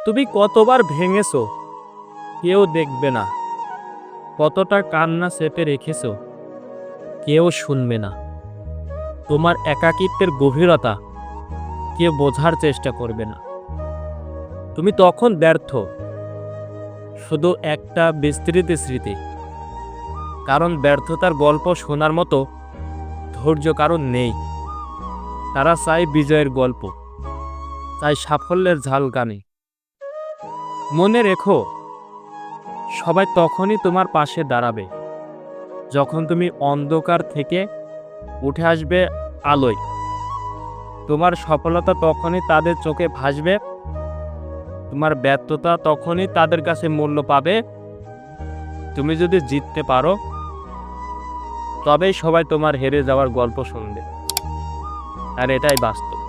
তুমি কতবার ভেঙেছো, কেউ দেখবে না। কতটা কান্না চেপে রেখেছো, কেউ শুনবে না। তোমার একাকিত্বের গভীরতা কেউ বোঝার চেষ্টা করবে না। তুমি তখন ব্যর্থ, শুধু একটা বিস্তৃত স্মৃতি। কারণ ব্যর্থতার গল্প শোনার মতো ধৈর্য কারণ নেই। তারা চায় বিজয়ের গল্প, চায় সাফল্যের ঝালকানি। মনে রেখো, সবাই তখনই তোমার পাশে দাঁড়াবে যখন তুমি অন্ধকার থেকে উঠে আসবে আলোয়। তোমার সফলতা তখনই তাদের চোখে ভাসবে, তোমার ব্যর্থতা তখনই তাদের কাছে মূল্য পাবে। তুমি যদি জিততে পারো, তবেই সবাই তোমার হেরে যাওয়ার গল্প শুনবে। আর এটাই বাস্তব।